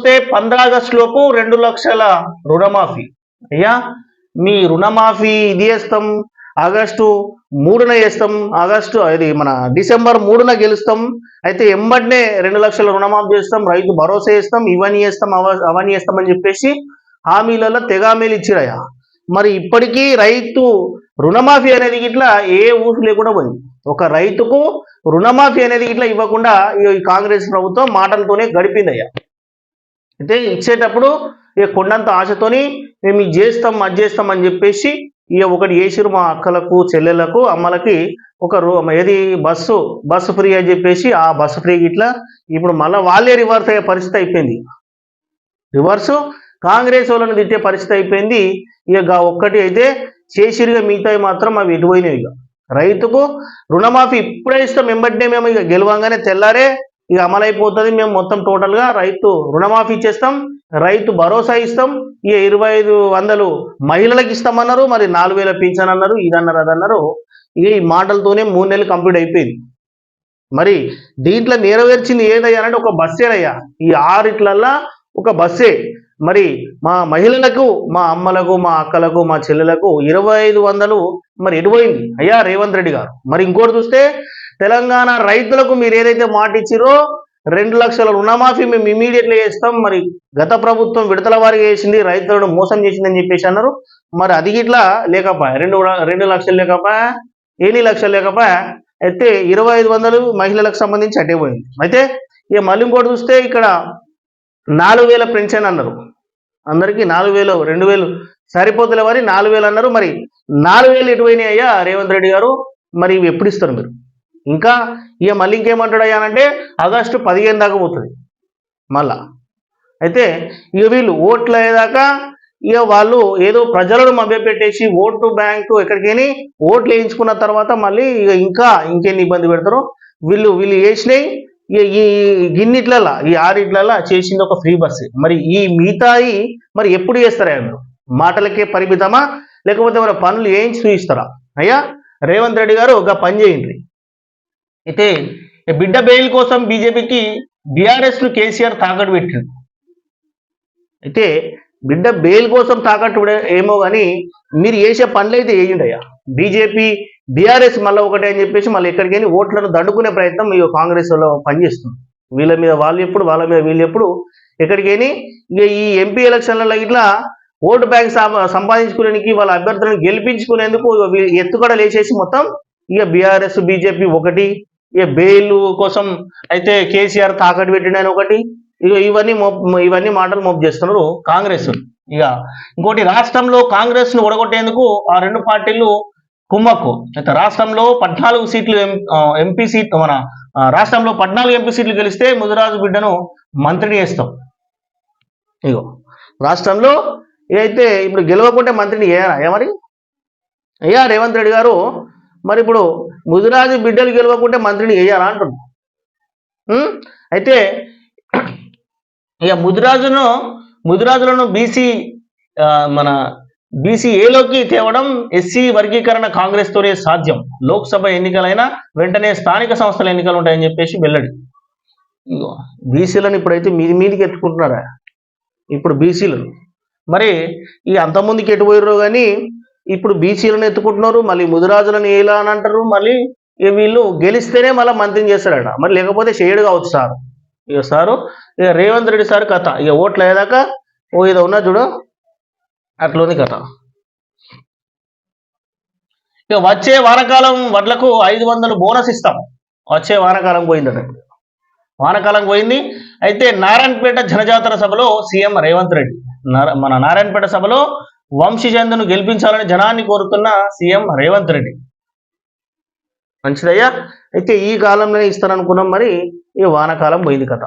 చూస్తే 15 ఆగస్టు లోపు 2 లక్షల రుణమాఫీ. అయ్యా మీ రుణమాఫీ ఇది చేస్తాం, ఆగస్టు 3న చేస్తాం, మన డిసెంబర్ 3న గెలుస్తాం, అయితే ఎంబడినే 2 లక్షల రుణమాఫీ చేస్తాం, రైతు భరోసా చేస్తాం, ఇవన్నీ చేస్తాం అవన్నీ చేస్తాం అని చెప్పేసి హామీలలో తెగామీలు ఇచ్చిరయ్యా. మరి ఇప్పటికీ రైతు రుణమాఫీ అనేది ఇట్లా ఏ ఊసు లేకుండా పోయింది. ఒక రైతుకు రుణమాఫీ అనేది ఇట్లా ఇవ్వకుండా ఈ కాంగ్రెస్ ప్రభుత్వం మాటలతోనే గడిపిందయ్యా. అయితే ఇచ్చేటప్పుడు ఇక కొండంత ఆశతోని మేము ఇది చేస్తాం అది చేస్తాం అని చెప్పేసి ఇక ఒకటి చేసిరు మా అక్కలకు చెల్లెలకు అమ్మలకి ఏది బస్సు ఫ్రీ అని చెప్పేసి ఆ బస్సు ఫ్రీ ఇట్లా ఇప్పుడు మళ్ళీ వాళ్ళే రివర్స్ అయ్యే పరిస్థితి అయిపోయింది. రివర్సు కాంగ్రెస్ వాళ్ళని తిట్టే పరిస్థితి అయిపోయింది. ఇక ఒక్కటి అయితే చేసిరుగా మిగతాయి మాత్రం అవి ఎటుపోయినాయి. ఇక రైతుకు రుణమాఫీ ఇప్పుడే ఇస్తాం, వెంబడినే మేము ఇక గెలవంగానే తెల్లారే ఇక అమలైపోతుంది, మేము మొత్తం టోటల్గా రైతు రుణమాఫీ ఇచ్చేస్తాం, రైతు భరోసా ఇస్తాం, ఇక 2500 మహిళలకు ఇస్తామన్నారు, మరి 4000 పింఛన్ అన్నారు, ఇదన్నారు అదన్నారు. ఇక ఈ మాటలతోనే 3 నెలలు కంప్లీట్ అయిపోయింది. మరి దీంట్లో నెరవేర్చింది ఏదయ్యా అంటే ఒక బస్సేనయ్యా. ఈ 6 ఒక బస్సే. మరి మా మహిళలకు, మా అమ్మలకు, మా అక్కలకు, మా చెల్లెలకు 2500 మరి ఎటుపోయింది అయ్యా రేవంత్ రెడ్డి గారు. మరి ఇంకోటి చూస్తే తెలంగాణ రైతులకు మీరు ఏదైతే మాట ఇచ్చిరో 2 లక్షల రుణమాఫీ మేము ఇమీడియట్లీ చేస్తాం, మరి గత ప్రభుత్వం విడతల వారిగా చేసింది, రైతులను మోసం చేసిందని చెప్పేసి అన్నారు. మరి అది ఇట్లా లేకపోయా, 2 లక్షలు లేకపోయా, 8 లక్షలు లేకపోయా, అయితే 2500 మహిళలకు సంబంధించి అట్టే పోయింది. అయితే ఇక మళ్ళీ ఇంకోటి చూస్తే ఇక్కడ 4000 పెన్షన్ అన్నారు, అందరికీ 4000, 2000 సరిపోతులేవని 4000 అన్నారు. మరి 4000 ఎటుపోయినాయి అయ్యా రేవంత్ రెడ్డి గారు, మరి ఇవి ఎప్పుడు ఇస్తారు మీరు? ఇంకా ఇక మళ్ళీ ఇంకేమంటాడు అయ్యా అంటే ఆగస్టు 15 దాకా పోతుంది మళ్ళా. అయితే ఇక వీళ్ళు ఓట్లు అయ్యేదాకా ఇక వాళ్ళు ఏదో ప్రజలను మభ్యపెట్టేసి ఓటు బ్యాంకు ఎక్కడికైనా ఓట్లు వేయించుకున్న తర్వాత మళ్ళీ ఇక ఇంకెన్ని ఇబ్బంది పెడతారో వీళ్ళు చేసినాయి. ఈ గిన్నిట్లలా ఈ 6 చేసింది ఒక ఫ్రీ బస్సు. మరి ఈ మిగతాయి మరి ఎప్పుడు చేస్తారా మీరు? మాటలకే పరిమితమా లేకపోతే మరి పనులు వేయించి చూపిస్తారా? అయ్యా రేవంత్ రెడ్డి గారు ఒక పని చేయండి. అయితే బిడ్డ బెయిల్ కోసం బీజేపీకి బీఆర్ఎస్ను కేసీఆర్ తాకట్టు పెట్టిండు. అయితే బిడ్డ బెయిల్ కోసం తాకట్టు ఏమో కానీ మీరు చేసే పనులు అయితే వేయండి అయ్యా. బీజేపీ బీఆర్ఎస్ మళ్ళీ ఒకటే అని చెప్పేసి మళ్ళీ ఎక్కడికైనా ఓట్లను దండుకునే ప్రయత్నం ఈ కాంగ్రెస్ వాళ్ళు పనిచేస్తుంది. వీళ్ళ మీద వాళ్ళు ఎప్పుడు, వాళ్ళ మీద వీళ్ళు ఎప్పుడు, ఎక్కడికైనా ఇక ఈ ఎంపీ ఎలక్షన్లలో ఇట్లా ఓటు బ్యాంక్ సంపాదించుకునేందుకు వాళ్ళ అభ్యర్థులను గెలిపించుకునేందుకు ఎత్తుగడలు వేసేసి మొత్తం ఇక బీఆర్ఎస్ బీజేపీ ఒకటి, ఇక బెయిల్ కోసం అయితే కేసీఆర్ తాకట్టు పెట్టిండని ఒకటి, ఇక ఇవన్నీ మాటలు మోపు చేస్తున్నారు కాంగ్రెస్. ఇక ఇంకోటి రాష్ట్రంలో కాంగ్రెస్ ను ఒడగొట్టేందుకు ఆ 2 పార్టీలు కుమ్మక్కు. అయితే రాష్ట్రంలో 14 సీట్లు ఎంపీ సీట్ మన రాష్ట్రంలో 14 ఎంపీ సీట్లు గెలిస్తే ముదిరాజు బిడ్డను మంత్రిని చేస్తాం. ఇగో రాష్ట్రంలో ఏదైతే ఇప్పుడు గెలవకుంటే మంత్రిని ఏమరి అయ్యా రేవంత్ రెడ్డి గారు. మరి ఇప్పుడు ముదిరాజు బిడ్డలు గెలవకుంటే మంత్రిని వేయాలా అంటున్నారు. అయితే ఇక ముదిరాజులను బీసీఏలోకి తేవడం ఎస్సీ వర్గీకరణ కాంగ్రెస్తోనే సాధ్యం. లోక్సభ ఎన్నికలైనా వెంటనే స్థానిక సంస్థల ఎన్నికలు ఉంటాయని చెప్పేసి వెల్లడి. బీసీలను ఇప్పుడైతే మీదికి ఎత్తుకుంటున్నారా ఇప్పుడు బీసీలను. మరి ఈ అంతమందికి ఎటుపోయారో కానీ ఇప్పుడు బీసీలను ఎత్తుకుంటున్నారు, మళ్ళీ ముదిరాజులను ఎలా అని అంటారు. మళ్ళీ వీళ్ళు గెలిస్తేనే మళ్ళీ మంత్రిని చేస్తారట, మరి లేకపోతే చేయడు కావచ్చు సార్. ఇక సారు ఇక రేవంత్ రెడ్డి సార్ కథ ఇక ఓట్లు అయ్యేదాకా ఏదో ఉన్నా చూడు అట్లుంది కథ. ఇక వచ్చే వానకాలం వడ్లకు 500 బోనస్ ఇస్తాం. వచ్చే వానకాలం పోయిందట, వానకాలం పోయింది. అయితే నారాయణపేట జనజాతర సభలో సీఎం రేవంత్ రెడ్డి మన నారాయణపేట సభలో వంశీచంద్ను గెలిపించాలని జనాన్ని కోరుతున్న సీఎం రేవంత్ రెడ్డి. మంచిదయ్యా. అయితే ఈ కాలంలోనే ఇస్తారనుకున్నాం, మరి ఈ వానకాలం పోయింది కథ.